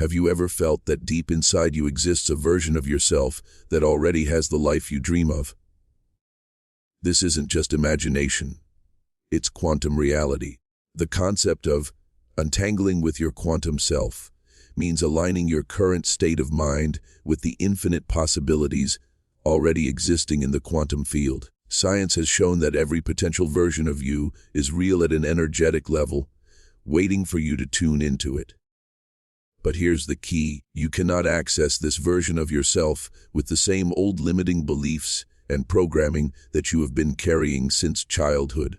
Have you ever felt that deep inside you exists a version of yourself that already has the life you dream of? This isn't just imagination. It's quantum reality. The concept of untangling with your quantum self means aligning your current state of mind with the infinite possibilities already existing in the quantum field. Science has shown that every potential version of you is real at an energetic level, waiting for you to tune into it. But here's the key: you cannot access this version of yourself with the same old limiting beliefs and programming that you have been carrying since childhood.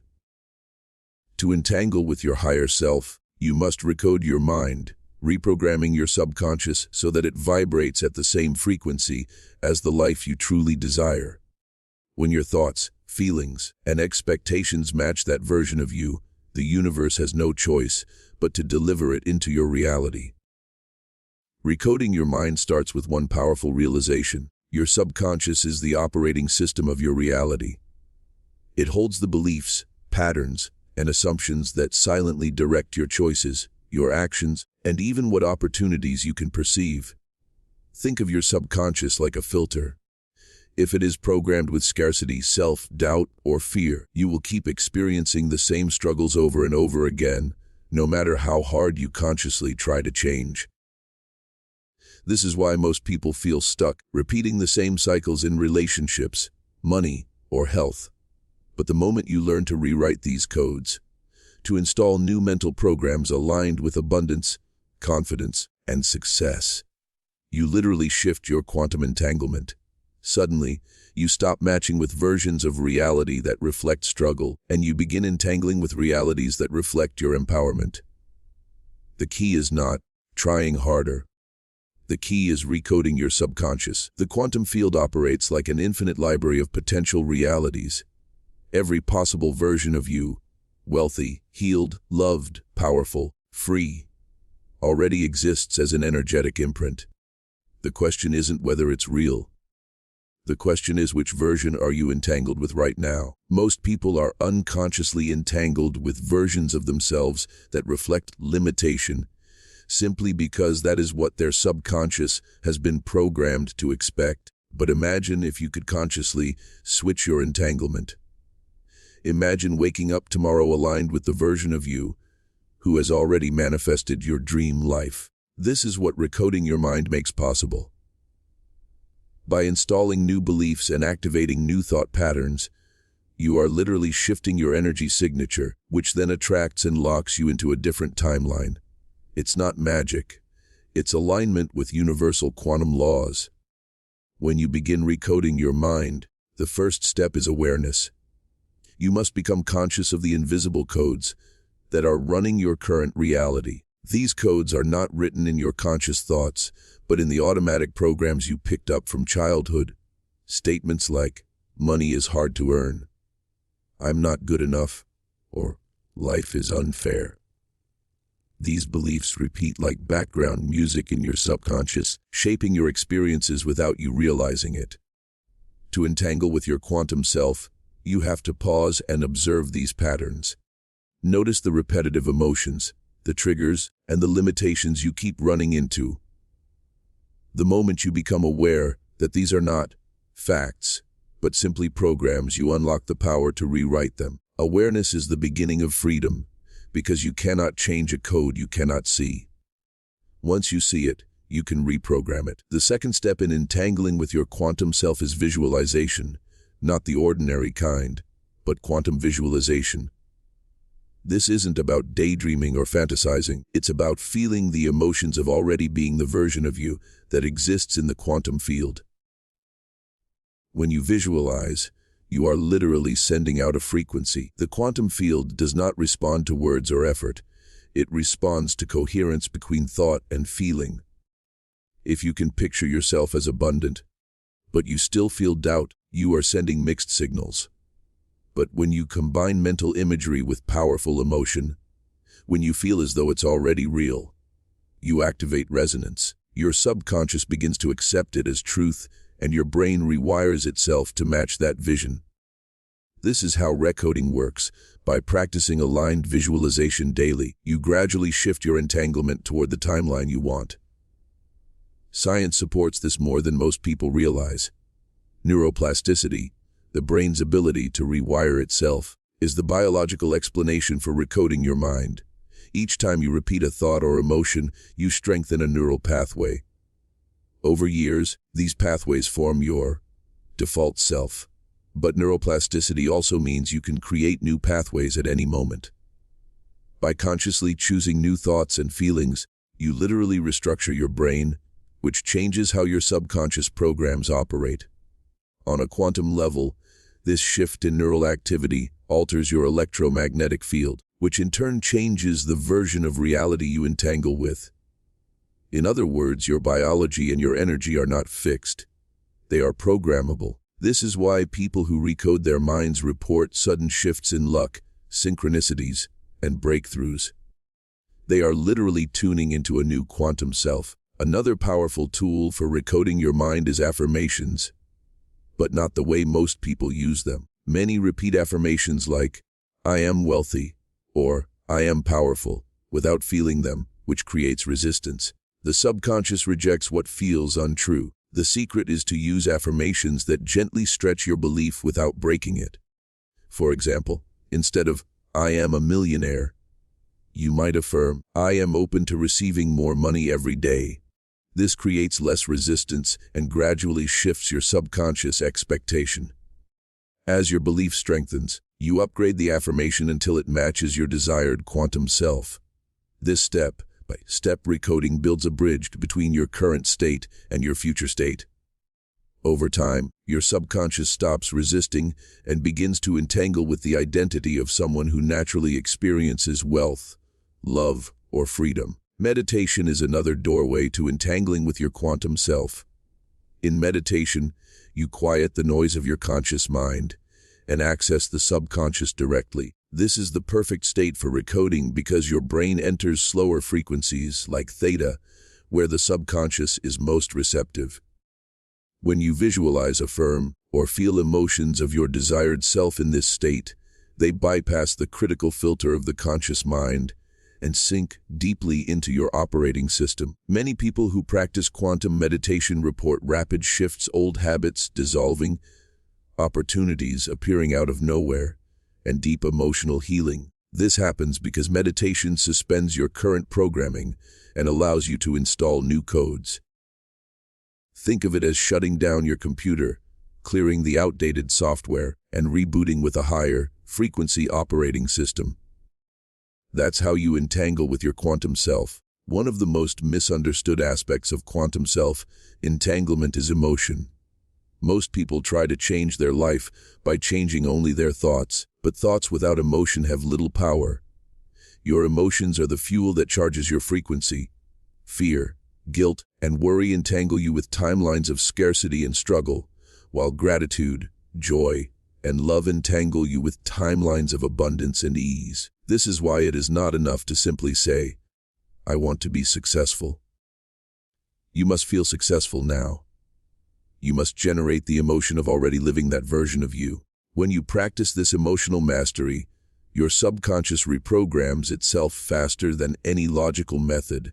To entangle with your higher self, you must recode your mind, reprogramming your subconscious so that it vibrates at the same frequency as the life you truly desire. When your thoughts, feelings, and expectations match that version of you, the universe has no choice but to deliver it into your reality. Recoding your mind starts with one powerful realization: your subconscious is the operating system of your reality. It holds the beliefs, patterns, and assumptions that silently direct your choices, your actions, and even what opportunities you can perceive. Think of your subconscious like a filter. If it is programmed with scarcity, self-doubt, or fear, you will keep experiencing the same struggles over and over again, no matter how hard you consciously try to change. This is why most people feel stuck, repeating the same cycles in relationships, money, or health. But the moment you learn to rewrite these codes, to install new mental programs aligned with abundance, confidence, and success, you literally shift your quantum entanglement. Suddenly, you stop matching with versions of reality that reflect struggle, and you begin entangling with realities that reflect your empowerment. The key is not trying harder. The key is recoding your subconscious. The quantum field operates like an infinite library of potential realities. Every possible version of you, wealthy, healed, loved, powerful, free, already exists as an energetic imprint. The question isn't whether it's real. The question is, which version are you entangled with right now? Most people are unconsciously entangled with versions of themselves that reflect limitation, simply because that is what their subconscious has been programmed to expect. But imagine if you could consciously switch your entanglement. Imagine waking up tomorrow aligned with the version of you who has already manifested your dream life. This is what recoding your mind makes possible. By installing new beliefs and activating new thought patterns, you are literally shifting your energy signature, which then attracts and locks you into a different timeline. It's not magic. It's alignment with universal quantum laws. When you begin recoding your mind, the first step is awareness. You must become conscious of the invisible codes that are running your current reality. These codes are not written in your conscious thoughts, but in the automatic programs you picked up from childhood. Statements like, "Money is hard to earn," "I'm not good enough," or "Life is unfair." These beliefs repeat like background music in your subconscious, shaping your experiences without you realizing it. To entangle with your quantum self, you have to pause and observe these patterns. Notice the repetitive emotions, the triggers, and the limitations you keep running into. The moment you become aware that these are not facts, but simply programs, you unlock the power to rewrite them. Awareness is the beginning of freedom, because you cannot change a code you cannot see. Once you see it, you can reprogram it. The second step in entangling with your quantum self is visualization, not the ordinary kind, but quantum visualization. This isn't about daydreaming or fantasizing. It's about feeling the emotions of already being the version of you that exists in the quantum field. When you visualize, you are literally sending out a frequency. The quantum field does not respond to words or effort. It responds to coherence between thought and feeling. If you can picture yourself as abundant, but you still feel doubt, you are sending mixed signals. But when you combine mental imagery with powerful emotion, when you feel as though it's already real, you activate resonance. Your subconscious begins to accept it as truth, and your brain rewires itself to match that vision. This is how recoding works. By practicing aligned visualization daily, you gradually shift your entanglement toward the timeline you want. Science supports this more than most people realize. Neuroplasticity, the brain's ability to rewire itself, is the biological explanation for recoding your mind. Each time you repeat a thought or emotion, you strengthen a neural pathway. Over years, these pathways form your default self. But neuroplasticity also means you can create new pathways at any moment. By consciously choosing new thoughts and feelings, you literally restructure your brain, which changes how your subconscious programs operate. On a quantum level, this shift in neural activity alters your electromagnetic field, which in turn changes the version of reality you entangle with. In other words, your biology and your energy are not fixed. They are programmable. This is why people who recode their minds report sudden shifts in luck, synchronicities, and breakthroughs. They are literally tuning into a new quantum self. Another powerful tool for recoding your mind is affirmations, but not the way most people use them. Many repeat affirmations like, "I am wealthy," or "I am powerful," without feeling them, which creates resistance. The subconscious rejects what feels untrue. The secret is to use affirmations that gently stretch your belief without breaking it. For example, instead of, "I am a millionaire," you might affirm, "I am open to receiving more money every day." This creates less resistance and gradually shifts your subconscious expectation. As your belief strengthens, you upgrade the affirmation until it matches your desired quantum self. This step-by-step recoding builds a bridge between your current state and your future state. Over time, your subconscious stops resisting and begins to entangle with the identity of someone who naturally experiences wealth, love, or freedom. Meditation is another doorway to entangling with your quantum self. In meditation, you quiet the noise of your conscious mind and access the subconscious directly. This is the perfect state for recoding because your brain enters slower frequencies, like theta, where the subconscious is most receptive. When you visualize, affirm, or feel emotions of your desired self in this state, they bypass the critical filter of the conscious mind and sink deeply into your operating system. Many people who practice quantum meditation report rapid shifts, old habits dissolving, opportunities appearing out of nowhere, and deep emotional healing. This happens because meditation suspends your current programming and allows you to install new codes. Think of it as shutting down your computer, clearing the outdated software, and rebooting with a higher frequency operating system. That's how you entangle with your quantum self. One of the most misunderstood aspects of quantum self entanglement is emotion. Most people try to change their life by changing only their thoughts, but thoughts without emotion have little power. Your emotions are the fuel that charges your frequency. Fear, guilt, and worry entangle you with timelines of scarcity and struggle, while gratitude, joy, and love entangle you with timelines of abundance and ease. This is why it is not enough to simply say, "I want to be successful." You must feel successful now. You must generate the emotion of already living that version of you. When you practice this emotional mastery, your subconscious reprograms itself faster than any logical method,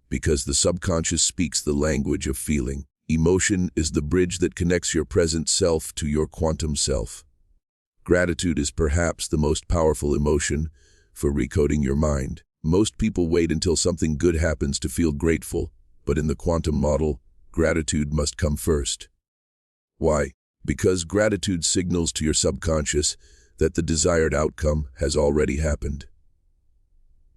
because the subconscious speaks the language of feeling. Emotion is the bridge that connects your present self to your quantum self. Gratitude is perhaps the most powerful emotion for recoding your mind. Most people wait until something good happens to feel grateful, but in the quantum model, gratitude must come first. Why? Because gratitude signals to your subconscious that the desired outcome has already happened.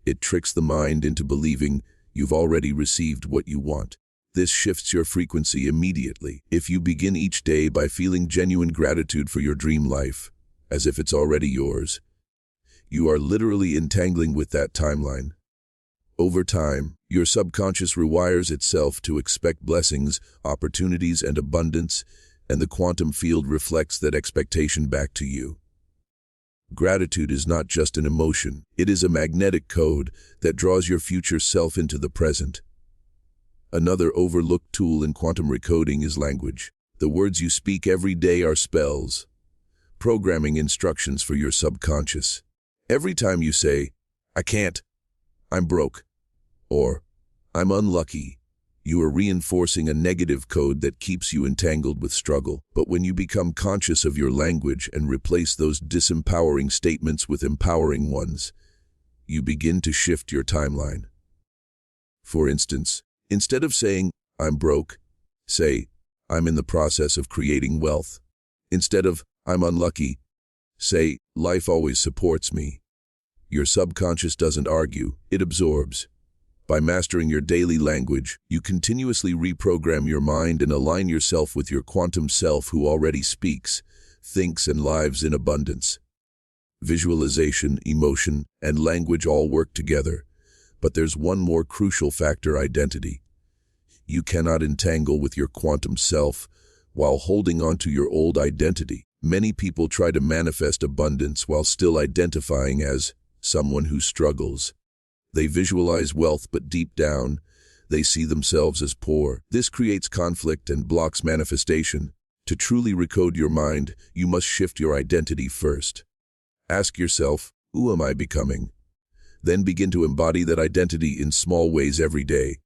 It tricks the mind into believing you've already received what you want. This shifts your frequency immediately. If you begin each day by feeling genuine gratitude for your dream life, as if it's already yours, you are literally entangling with that timeline. Over time, your subconscious rewires itself to expect blessings, opportunities, and abundance, and the quantum field reflects that expectation back to you. Gratitude is not just an emotion, it is a magnetic code that draws your future self into the present. Another overlooked tool in quantum recoding is language. The words you speak every day are spells, programming instructions for your subconscious. Every time you say, "I can't," "I'm broke," or "I'm unlucky," You are reinforcing a negative code that keeps you entangled with struggle. But when you become conscious of your language and replace those disempowering statements with empowering ones, you begin to shift your timeline. For instance, instead of saying, "I'm broke," say, "I'm in the process of creating wealth." Instead of, "I'm unlucky," say, "Life always supports me." Your subconscious doesn't argue, it absorbs. By mastering your daily language, you continuously reprogram your mind and align yourself with your quantum self who already speaks, thinks, and lives in abundance. Visualization, emotion, and language all work together, but there's one more crucial factor: identity. You cannot entangle with your quantum self while holding on to your old identity. Many people try to manifest abundance while still identifying as someone who struggles. They visualize wealth, but deep down, they see themselves as poor. This creates conflict and blocks manifestation. To truly recode your mind, you must shift your identity first. Ask yourself, who am I becoming? Then begin to embody that identity in small ways every day.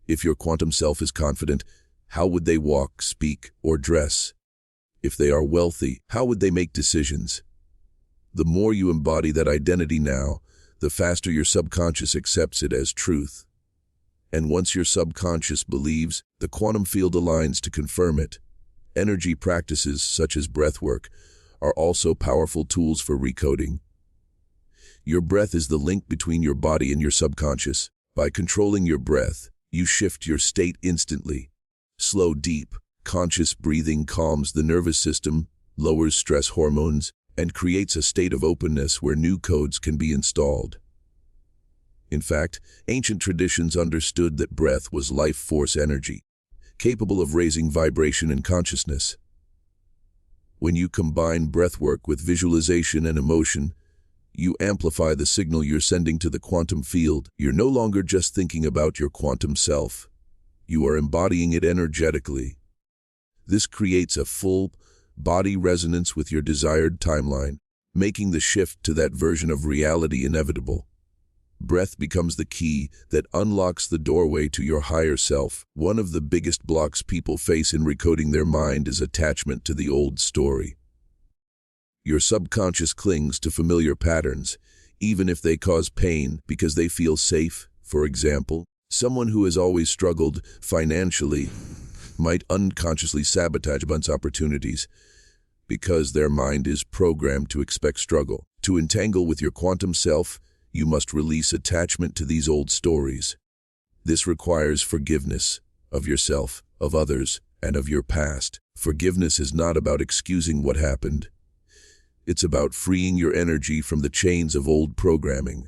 If your quantum self is confident, how would they walk, speak, or dress? If they are wealthy, how would they make decisions? The more you embody that identity now, the faster your subconscious accepts it as truth. And once your subconscious believes, the quantum field aligns to confirm it. Energy practices, such as breathwork, are also powerful tools for recoding. Your breath is the link between your body and your subconscious. By controlling your breath, you shift your state instantly. Slow, deep, conscious breathing calms the nervous system, lowers stress hormones, and creates a state of openness where new codes can be installed. In fact, ancient traditions understood that breath was life force energy, capable of raising vibration and consciousness. When you combine breathwork with visualization and emotion, you amplify the signal you're sending to the quantum field. You're no longer just thinking about your quantum self. You are embodying it energetically. This creates a full body resonance with your desired timeline, making the shift to that version of reality inevitable. Breath becomes the key that unlocks the doorway to your higher self. One of the biggest blocks people face in recoding their mind is attachment to the old story. Your subconscious clings to familiar patterns, even if they cause pain, because they feel safe. For example, someone who has always struggled financially might unconsciously sabotage abundance opportunities because their mind is programmed to expect struggle. To entangle with your quantum self, you must release attachment to these old stories. This requires forgiveness of yourself, of others, and of your past. Forgiveness is not about excusing what happened. It's about freeing your energy from the chains of old programming.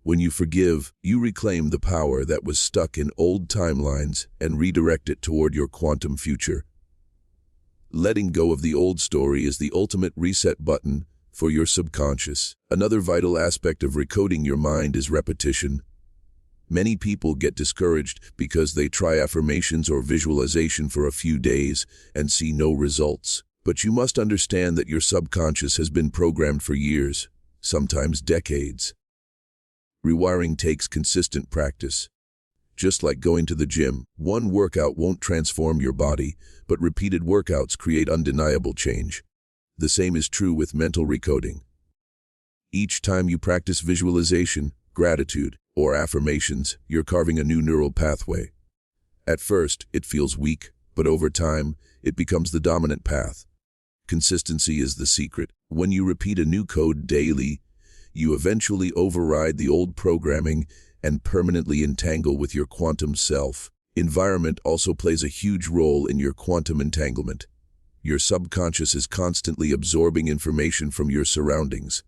When you forgive, you reclaim the power that was stuck in old timelines and redirect it toward your quantum future. Letting go of the old story is the ultimate reset button for your subconscious. Another vital aspect of recoding your mind is repetition. Many people get discouraged because they try affirmations or visualization for a few days and see no results. But you must understand that your subconscious has been programmed for years, sometimes decades. Rewiring takes consistent practice. Just like going to the gym, one workout won't transform your body, but repeated workouts create undeniable change. The same is true with mental recoding. Each time you practice visualization, gratitude, or affirmations, you're carving a new neural pathway. At first, it feels weak, but over time, it becomes the dominant path. Consistency is the secret. When you repeat a new code daily, you eventually override the old programming and permanently entangle with your quantum self. Environment also plays a huge role in your quantum entanglement. Your subconscious is constantly absorbing information from your surroundings.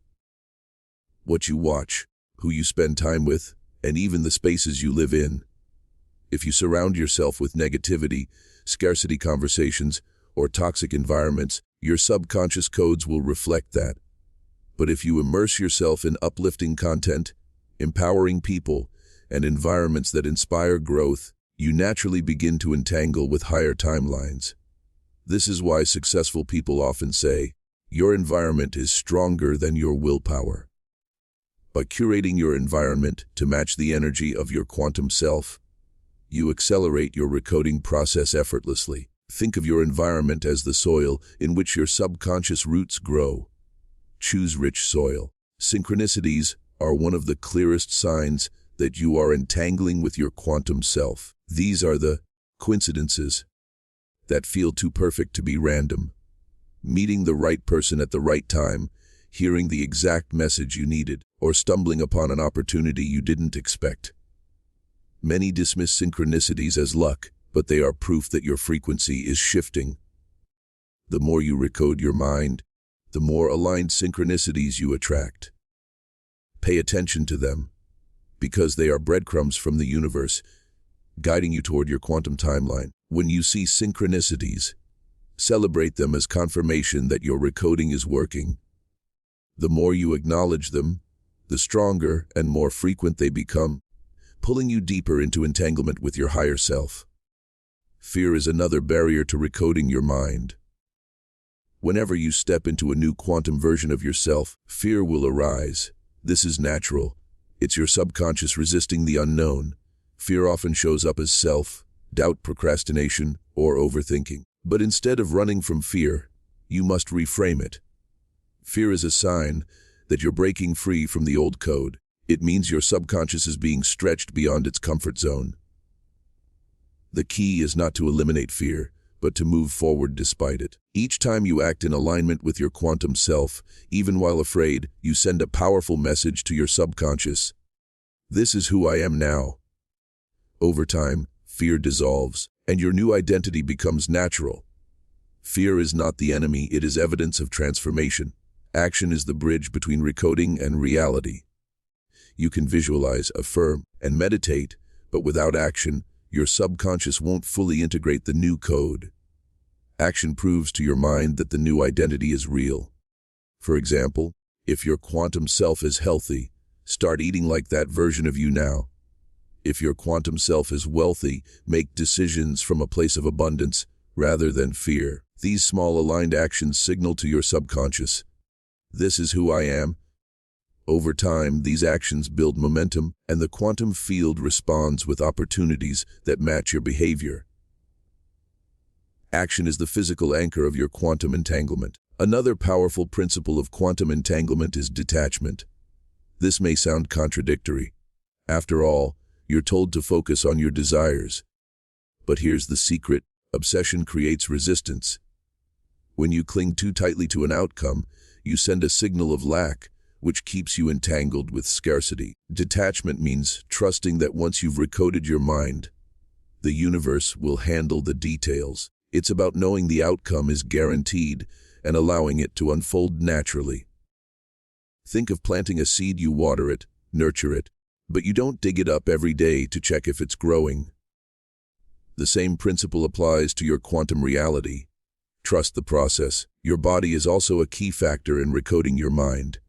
What you watch, who you spend time with, and even the spaces you live in. If you surround yourself with negativity, scarcity conversations, or toxic environments, your subconscious codes will reflect that. But if you immerse yourself in uplifting content, empowering people, and environments that inspire growth, you naturally begin to entangle with higher timelines. This is why successful people often say, your environment is stronger than your willpower. By curating your environment to match the energy of your quantum self, You accelerate your recoding process effortlessly. Think of your environment as the soil in which your subconscious roots grow. Choose rich soil. Synchronicities are one of the clearest signs that you are entangling with your quantum self. These are the coincidences that feel too perfect to be random. Meeting the right person at the right time, hearing the exact message you needed, or stumbling upon an opportunity you didn't expect. Many dismiss synchronicities as luck, but they are proof that your frequency is shifting. The more you recode your mind, the more aligned synchronicities you attract. Pay attention to them, because they are breadcrumbs from the universe, guiding you toward your quantum timeline. When you see synchronicities, celebrate them as confirmation that your recoding is working. The more you acknowledge them, the stronger and more frequent they become, pulling you deeper into entanglement with your higher self. Fear is another barrier to recoding your mind. Whenever you step into a new quantum version of yourself, fear will arise. This is natural. It's your subconscious resisting the unknown. Fear often shows up as self-doubt, procrastination, or overthinking. But instead of running from fear, you must reframe it. Fear is a sign that you're breaking free from the old code. It means your subconscious is being stretched beyond its comfort zone. The key is not to eliminate fear, but to move forward despite it. Each time you act in alignment with your quantum self, even while afraid, you send a powerful message to your subconscious. This is who I am now. Over time, fear dissolves, and your new identity becomes natural. Fear is not the enemy, it is evidence of transformation. Action is the bridge between recoding and reality. You can visualize, affirm, and meditate, but without action, your subconscious won't fully integrate the new code. Action proves to your mind that the new identity is real. For example, if your quantum self is healthy, start eating like that version of you now. If your quantum self is wealthy, make decisions from a place of abundance rather than fear. These small aligned actions signal to your subconscious, this is who I am. Over time, these actions build momentum, and the quantum field responds with opportunities that match your behavior. Action is the physical anchor of your quantum entanglement. Another powerful principle of quantum entanglement is detachment. This may sound contradictory. After all, you're told to focus on your desires. But here's the secret: obsession creates resistance. When you cling too tightly to an outcome, you send a signal of lack, which keeps you entangled with scarcity. Detachment means trusting that once you've recoded your mind, the universe will handle the details. It's about knowing the outcome is guaranteed and allowing it to unfold naturally. Think of planting a seed. You water it, nurture it, but you don't dig it up every day to check if it's growing. The same principle applies to your quantum reality. Trust the process. Your body is also a key factor in recoding your mind.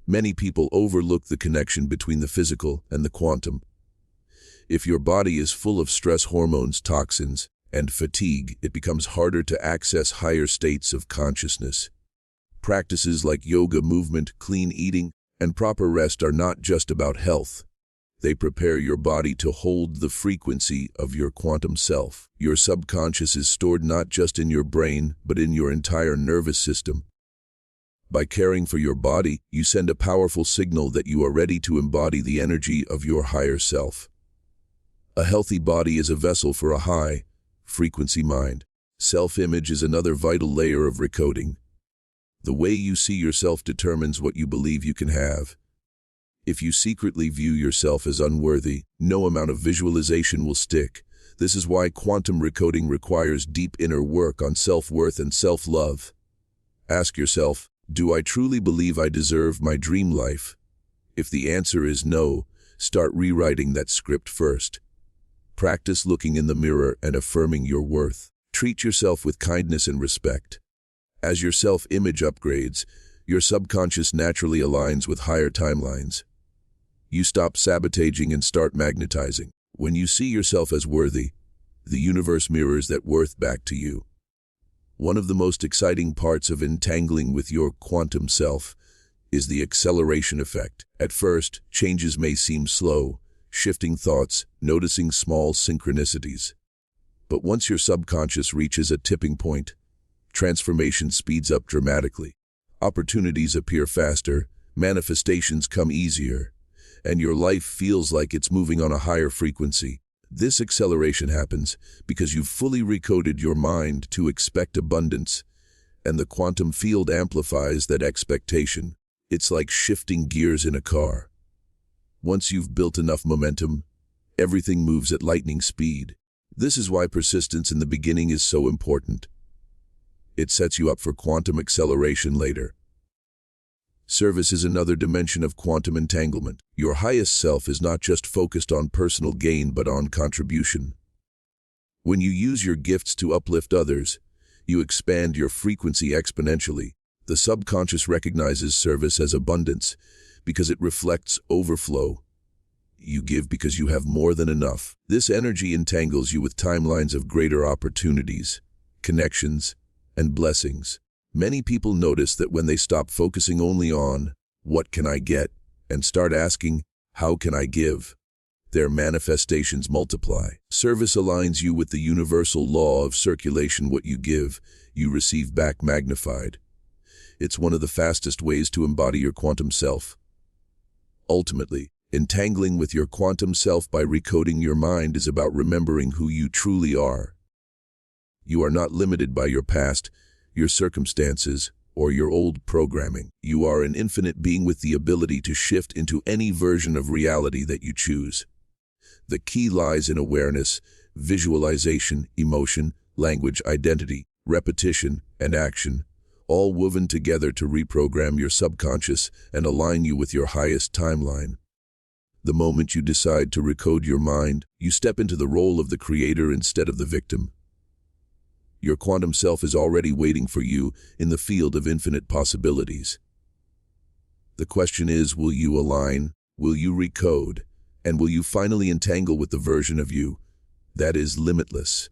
Many people overlook the connection between the physical and the quantum. If your body is full of stress hormones, toxins, and fatigue, it becomes harder to access higher states of consciousness. Practices like yoga, movement, clean eating, and proper rest are not just about health. They prepare your body to hold the frequency of your quantum self. Your subconscious is stored not just in your brain, but in your entire nervous system. By caring for your body, you send a powerful signal that you are ready to embody the energy of your higher self. A healthy body is a vessel for a high-frequency mind. Self-image is another vital layer of recoding. The way you see yourself determines what you believe you can have. If you secretly view yourself as unworthy, no amount of visualization will stick. This is why quantum recoding requires deep inner work on self-worth and self-love. Ask yourself, do I truly believe I deserve my dream life? If the answer is no, start rewriting that script first. Practice looking in the mirror and affirming your worth. Treat yourself with kindness and respect. As your self-image upgrades, your subconscious naturally aligns with higher timelines. You stop sabotaging and start magnetizing. When you see yourself as worthy, the universe mirrors that worth back to you. One of the most exciting parts of entangling with your quantum self is the acceleration effect. At first, changes may seem slow. shifting thoughts, noticing small synchronicities. But once your subconscious reaches a tipping point, transformation speeds up dramatically. Opportunities appear faster, manifestations come easier, and your life feels like it's moving on a higher frequency. This acceleration happens because you've fully recoded your mind to expect abundance, and the quantum field amplifies that expectation. It's like shifting gears in a car. Once you've built enough momentum, everything moves at lightning speed. This is why persistence in the beginning is so important. It sets you up for quantum acceleration later. Service is another dimension of quantum entanglement. Your highest self is not just focused on personal gain but on contribution. When you use your gifts to uplift others, you expand your frequency exponentially. The subconscious recognizes service as abundance because it reflects overflow. You give because you have more than enough. This energy entangles you with timelines of greater opportunities, connections, and blessings. Many people notice that when they stop focusing only on, "What can I get?" and start asking, "How can I give?" their manifestations multiply. Service aligns you with the universal law of circulation. What you give, you receive back magnified. It's one of the fastest ways to embody your quantum self. Ultimately, entangling with your quantum self by recoding your mind is about remembering who you truly are. You are not limited by your past, your circumstances, or your old programming. You are an infinite being with the ability to shift into any version of reality that you choose. The key lies in awareness, visualization, emotion, language, identity, repetition, and action, all woven together to reprogram your subconscious and align you with your highest timeline. The moment you decide to recode your mind, you step into the role of the creator instead of the victim. Your quantum self is already waiting for you in the field of infinite possibilities. The question is, will you align, will you recode, and will you finally entangle with the version of you that is limitless?